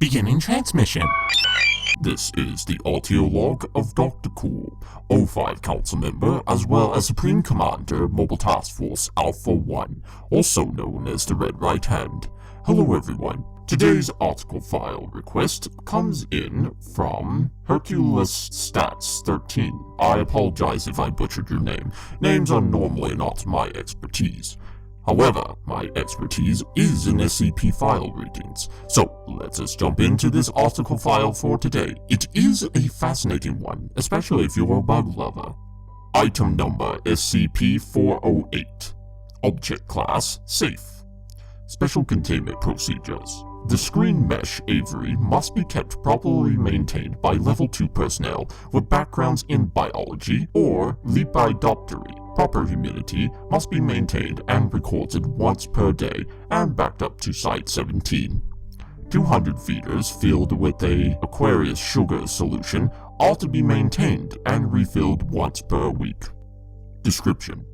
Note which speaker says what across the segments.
Speaker 1: Beginning transmission.
Speaker 2: This is the audio log of Dr. Cool, O5 Council Member, as well as Supreme Commander, Mobile Task Force Alpha 1, also known as the Red Right Hand. Hello everyone. Today's article file request comes in from Hercules Stats 13. I apologize if I butchered your name. Names are normally not my expertise. However, my expertise is in SCP file readings, so let us jump into this article file for today. It is a fascinating one, especially if you're a bug lover. Item number SCP-408. Object class Safe. Special containment procedures. The screen mesh aviary must be kept properly maintained by Level 2 personnel with backgrounds in biology or lepidoptery. Proper humidity must be maintained and recorded once per day and backed up to Site 17. 200 feeders filled with a aqueous sugar solution are to be maintained and refilled once per week. Description: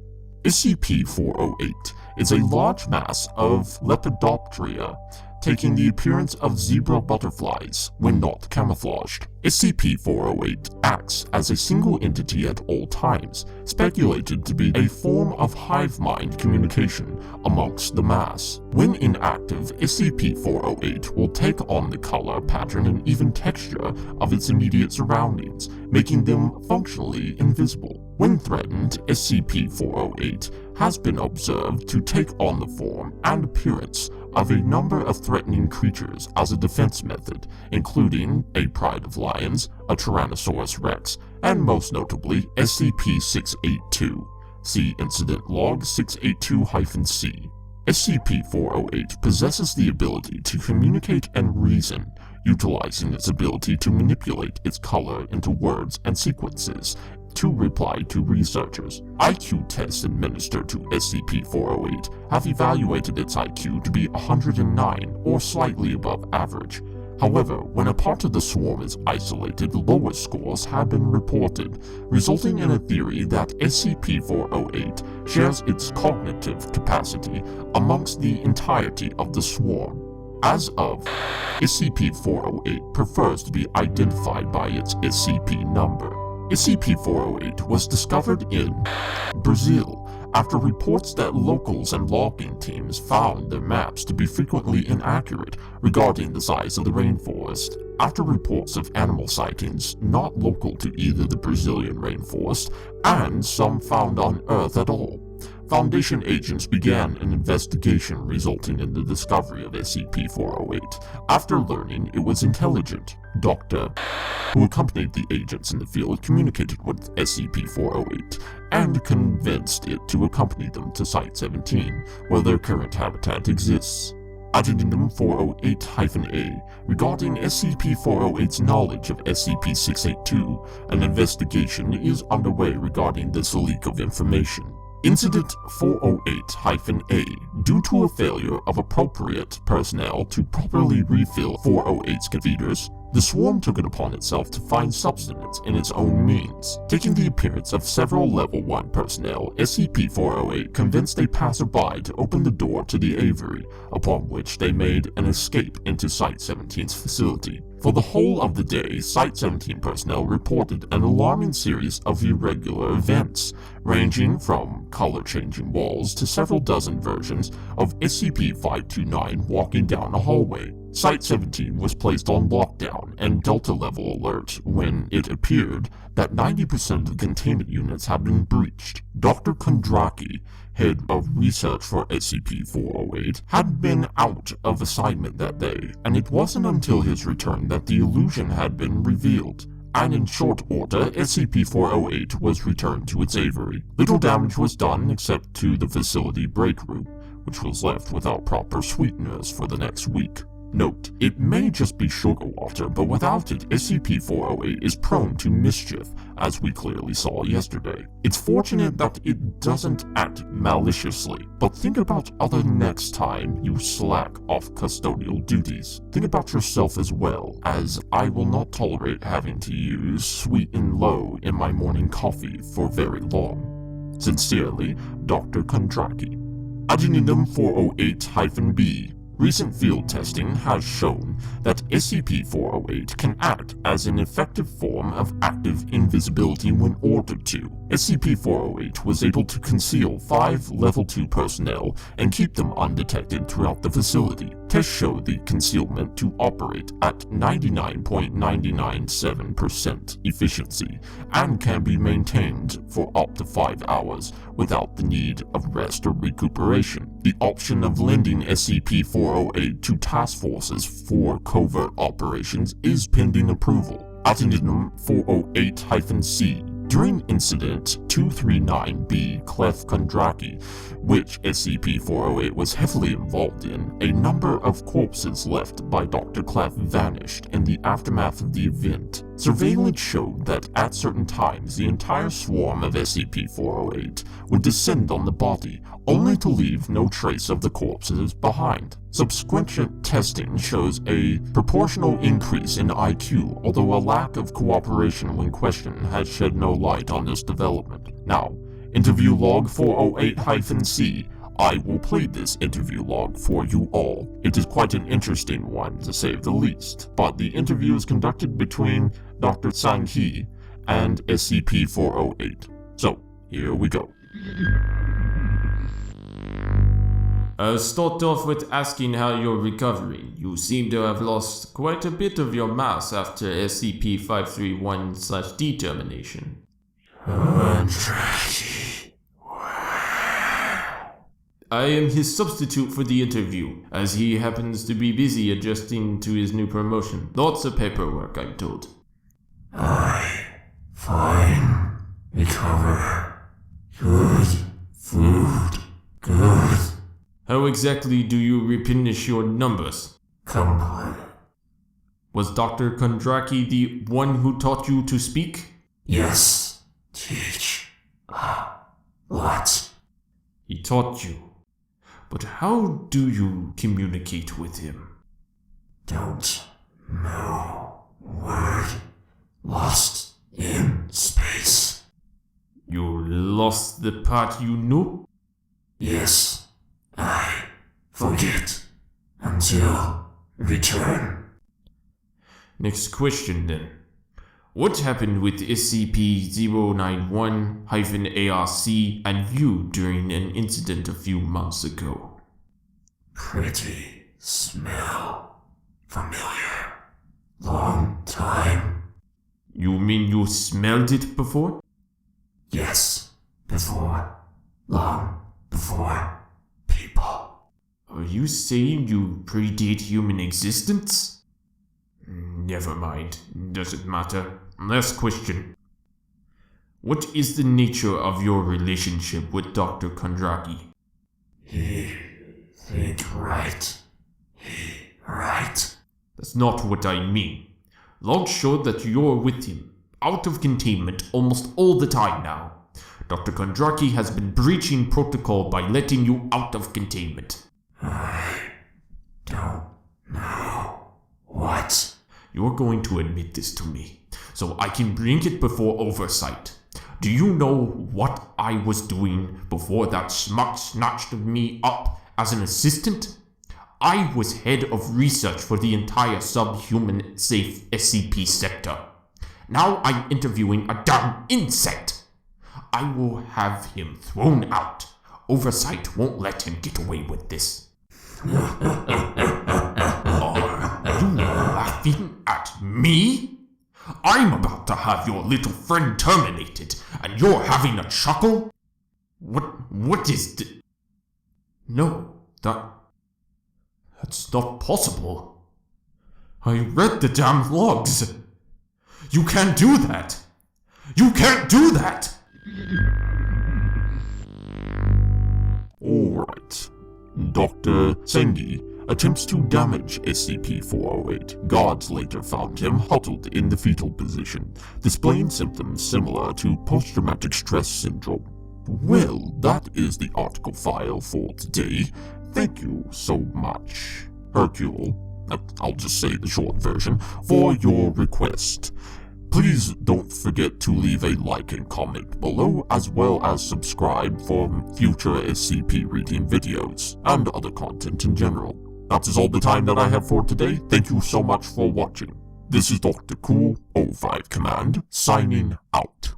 Speaker 2: SCP-408 is a large mass of Lepidopteria, taking the appearance of zebra butterflies when not camouflaged. SCP-408 acts as a single entity at all times, speculated to be a form of hive-mind communication amongst the mass. When inactive, SCP-408 will take on the color, pattern, and even texture of its immediate surroundings, making them functionally invisible. When threatened, SCP-408 has been observed to take on the form and appearance of a number of threatening creatures as a defense method, including a pride of lions, a Tyrannosaurus rex, and most notably SCP-682. See Incident Log 682-C. SCP-408 possesses the ability to communicate and reason, utilizing its ability to manipulate its color into words and sequences to reply to researchers. IQ tests administered to SCP-408 have evaluated its IQ to be 109 or slightly above average. However, when a part of the swarm is isolated, lower scores have been reported, resulting in a theory that SCP-408 shares its cognitive capacity amongst the entirety of the swarm. As of, SCP-408 prefers to be identified by its SCP number. SCP-408 was discovered in Brazil after reports that locals and logging teams found their maps to be frequently inaccurate regarding the size of the rainforest. After reports of animal sightings not local to either the Brazilian rainforest and some found on Earth at all, Foundation agents began an investigation resulting in the discovery of SCP-408. After learning it was intelligent, Dr. who accompanied the agents in the field communicated with SCP-408 and convinced it to accompany them to Site 17, where their current habitat exists. Addendum 408-A regarding SCP-408's knowledge of SCP-682, an investigation is underway regarding this leak of information. Incident 408-A. Due to a failure of appropriate personnel to properly refill 408's feeders, the swarm took it upon itself to find subsistence in its own means. Taking the appearance of several Level 1 personnel, SCP-408 convinced a passerby to open the door to the aviary, upon which they made an escape into Site 17's facility. For the whole of the day, Site 17 personnel reported an alarming series of irregular events, ranging from color-changing walls to several dozen versions of SCP-529 walking down a hallway. Site 17 was placed on lockdown and Delta level alert when it appeared that 90% of the containment units had been breached. Dr. Kondraki, head of research for SCP-408, had been out of assignment that day, and it wasn't until his return that the illusion had been revealed. And in short order, SCP-408 was returned to its aviary. Little damage was done except to the facility break room, which was left without proper sweeteners for the next week. Note, it may just be sugar water, but without it, SCP-408 is prone to mischief, as we clearly saw yesterday. It's fortunate that it doesn't act maliciously, but think about other next time you slack off custodial duties. Think about yourself as well, as I will not tolerate having to use sweet and low in my morning coffee for very long. Sincerely, Dr. Kondraki. Addendum 408-B. Recent field testing has shown that SCP-408 can act as an effective form of active invisibility when ordered to. SCP-408 was able to conceal 5 Level 2 personnel and keep them undetected throughout the facility. Tests show the concealment to operate at 99.997% efficiency and can be maintained for up to 5 hours without the need of rest or recuperation. The option of lending SCP-408 to task forces for covert operations is pending approval. Addendum 408-C. During Incident 239B Clef Kondraki, which SCP-408 was heavily involved in, a number of corpses left by Dr. Clef vanished in the aftermath of the event. Surveillance showed that at certain times the entire swarm of SCP-408 would descend on the body, only to leave no trace of the corpses behind. Subsequent testing shows a proportional increase in IQ, although a lack of cooperation when questioned has shed no light on this development. Now, interview log 408-C. I will play this interview log for you all. It is quite an interesting one, to say the least, but the interview is conducted between Dr. Sang-hee and SCP-408. So, here we go.
Speaker 1: I'll start off with asking how you're recovering. You seem to have lost quite a bit of your mass after SCP-531/D termination.
Speaker 3: Kondraki.
Speaker 1: I am his substitute for the interview, as he happens to be busy adjusting to his new promotion. Lots of paperwork, I'm told.
Speaker 3: Fine. Recover. Good. Food. Good.
Speaker 1: How exactly do you replenish your numbers?
Speaker 3: Complete.
Speaker 1: Was Dr. Kondraki the one who taught you to speak?
Speaker 3: Yes. Teach. What?
Speaker 1: He taught you. But how do you communicate with him?
Speaker 3: Don't know. Word. Lost in space.
Speaker 1: You lost the part you knew?
Speaker 3: Yes. I forget until return.
Speaker 1: Next question then. What happened with SCP-091-ARC and you during an incident a few months ago?
Speaker 3: Pretty smell familiar. Long time.
Speaker 1: You mean you smelled it before?
Speaker 3: Yes. Before. Long before. People.
Speaker 1: Are you saying you predate human existence? Never mind. Doesn't matter. Last question. What is the nature of your relationship with Dr. Kondraki?
Speaker 3: He think right. He right.
Speaker 1: That's not what I mean. Logs show that you're with him, out of containment almost all the time now. Dr. Kondraki has been breaching protocol by letting you out of containment.
Speaker 3: I don't know what.
Speaker 1: You're going to admit this to me, so I can bring it before oversight. Do you know what I was doing before that schmuck snatched me up as an assistant? I was head of research for the entire subhuman safe SCP sector. Now I'm interviewing a damn insect. I will have him thrown out. Oversight won't let him get away with this. Are you laughing at me? I'm about to have your little friend terminated, and you're having a chuckle? What is the... No, that's not possible. I read the damn logs. You can't do that. You can't do that!
Speaker 2: Alright. Dr. Sengi attempts to damage SCP-408. Guards later found him huddled in the fetal position, displaying symptoms similar to post-traumatic stress syndrome. Well, that is the article file for today. Thank you so much, Hercule, I'll just say the short version, for your request. Please don't forget to leave a like and comment below, as well as subscribe for future SCP reading videos and other content in general. That is all the time that I have for today. Thank you so much for watching. This is Dr. Cool 05 Command, signing out.